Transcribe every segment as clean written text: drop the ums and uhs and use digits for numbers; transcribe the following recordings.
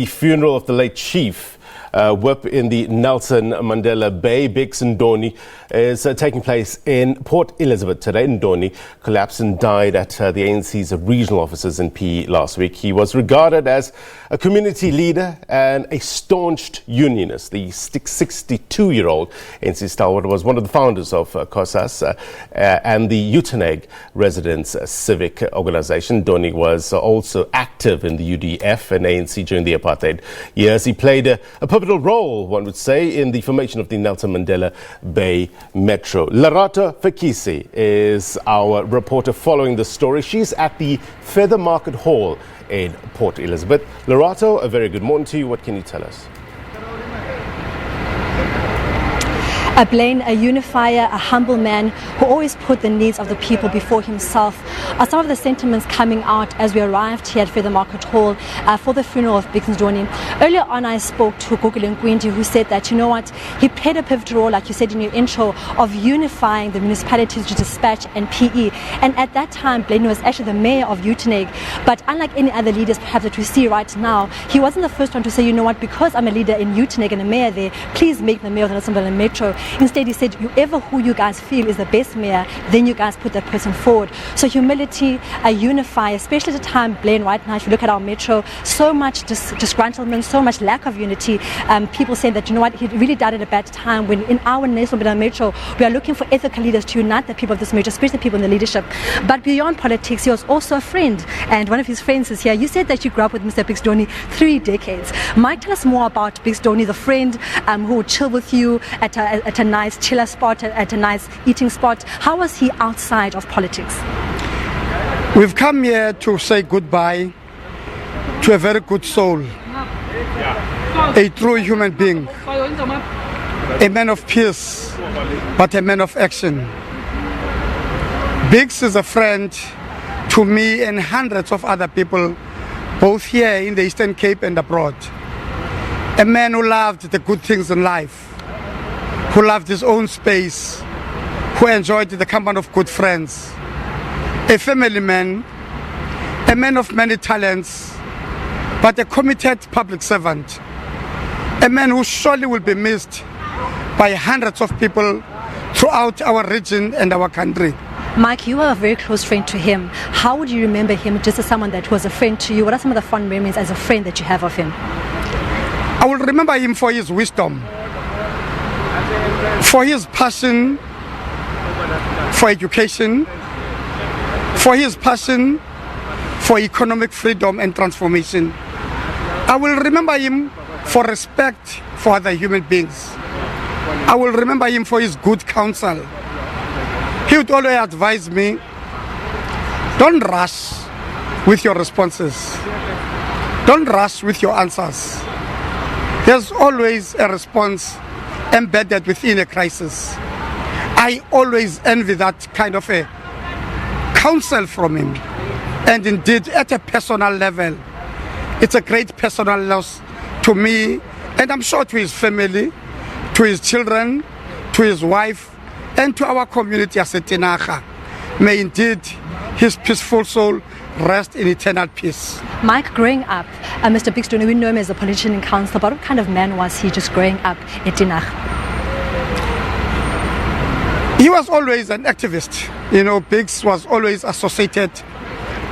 The funeral of the late chief whip in the Nelson Mandela Bay, Bicks Ndoni, is taking place in Port Elizabeth today. Ndoni collapsed and died at the ANC's regional offices in PE last week. He was regarded as a community leader and a staunch unionist. The 62-year-old ANC stalwart was one of the founders of COSAS and the Uitenhage Residents Civic Organisation. Ndoni was also active in the UDF and ANC during the apartheid years. He played a pivotal role, one would say, in the formation of the Nelson Mandela Bay Metro. Lerato Fekisi is our reporter following the story. She's at the Feather Market Hall in Port Elizabeth. Lerato, a very good morning to you. What can you tell us? Blaine, a unifier, a humble man who always put the needs of the people before himself, are some of the sentiments coming out as we arrived here at Feather Market Hall for the funeral of Bicks Ndoni. Earlier on, I spoke to Gugile Nkwindi, who said that, you know what, he played a pivotal role, like you said in your intro, of unifying the municipalities to dispatch and PE. And at that time, Blaine was actually the mayor of Uitenhage. But unlike any other leaders perhaps that we see right now, he wasn't the first one to say, you know what, because I'm a leader in Uitenhage and a mayor there, please make the mayor of the Nelson Mandela Metro. Instead, he said, whoever who you guys feel is the best mayor, then you guys put that person forward. So humility, a unifier, especially at the time, Blaine, right now, if you look at our metro, so much disgruntlement, so much lack of unity. People saying that, you know what, he really died at a bad time when in our Nelson Mandela Metro, we are looking for ethical leaders to unite the people of this metro, especially the people in the leadership. But beyond politics, he was also a friend. And one of his friends is here. You said that you grew up with Mr. Bicks Ndoni 3 decades. Mike, tell us more about Bicks Ndoni, the friend who would chill with you at a nice chiller spot, at a nice eating spot. How was he outside of politics? We've come here to say goodbye to a very good soul, a true human being, a man of peace, but a man of action. Bicks is a friend to me and hundreds of other people, both here in the Eastern Cape and abroad. A man who loved the good things in life, who loved his own space, who enjoyed the company of good friends, a family man, a man of many talents, but a committed public servant, a man who surely will be missed by hundreds of people throughout our region and our country. Mike, you were a very close friend to him. How would you remember him just as someone that was a friend to you? What are some of the fond memories as a friend that you have of him? I will remember him for his wisdom, for his passion for education, for his passion for economic freedom and transformation. I will remember him for respect for other human beings. I will remember him for his good counsel. He would always advise me, don't rush with your responses. Don't rush with your answers. There's always a response embedded within a crisis. I always envy that kind of a counsel from him. And indeed, at a personal level, it's a great personal loss to me, and I'm sure to his family, to his children, to his wife, and to our community as a Uitenhage. May indeed his peaceful soul rest in eternal peace. Mike, growing up, Mr. Bicks Ndoni, we know him as a politician and councillor, but what kind of man was he just growing up at Uitenhage? He was always an activist. You know, Bicks was always associated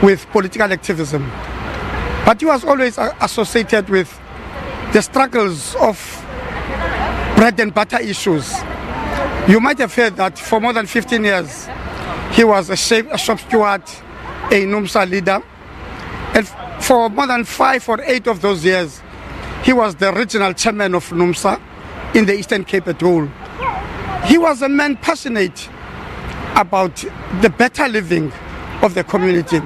with political activism. But he was always associated with the struggles of bread and butter issues. You might have heard that for more than 15 years, he was a shop steward, a NUMSA leader. And for more than 5 or 8 of those years, he was the regional chairman of NUMSA in the Eastern Cape at all. He was a man passionate about the better living of the community.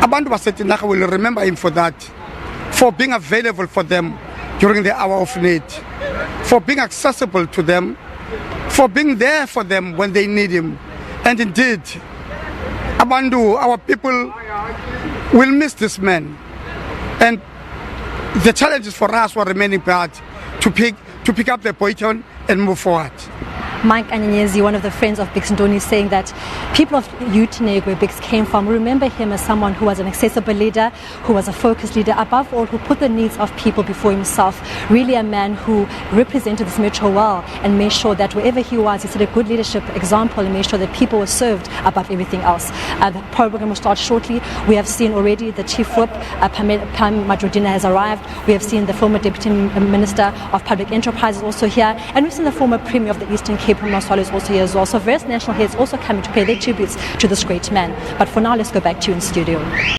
Abantu baseTinaka will remember him for that, for being available for them during the hour of need, for being accessible to them, for being there for them when they need him. And indeed, Abandu, our people, will miss this man. And the challenges for us were remaining bad to pick up the baton and move forward. Mike Anyanyezi, one of the friends of Bicks Ndoni, saying that people of Uitenhage, where Bicks came from, remember him as someone who was an accessible leader, who was a focused leader, above all, who put the needs of people before himself. Really a man who represented this metro well and made sure that wherever he was, he set a good leadership example and made sure that people were served above everything else. The program will start shortly. We have seen already the Chief Whip, Pam Madrodina, has arrived. We have seen the former Deputy Minister of Public Enterprise is also here, and we've seen the former Premier of the Eastern Cape, Maswalo, is also here as well. So various national heads also coming to pay their tributes to this great man. But for now, let's go back to you in studio.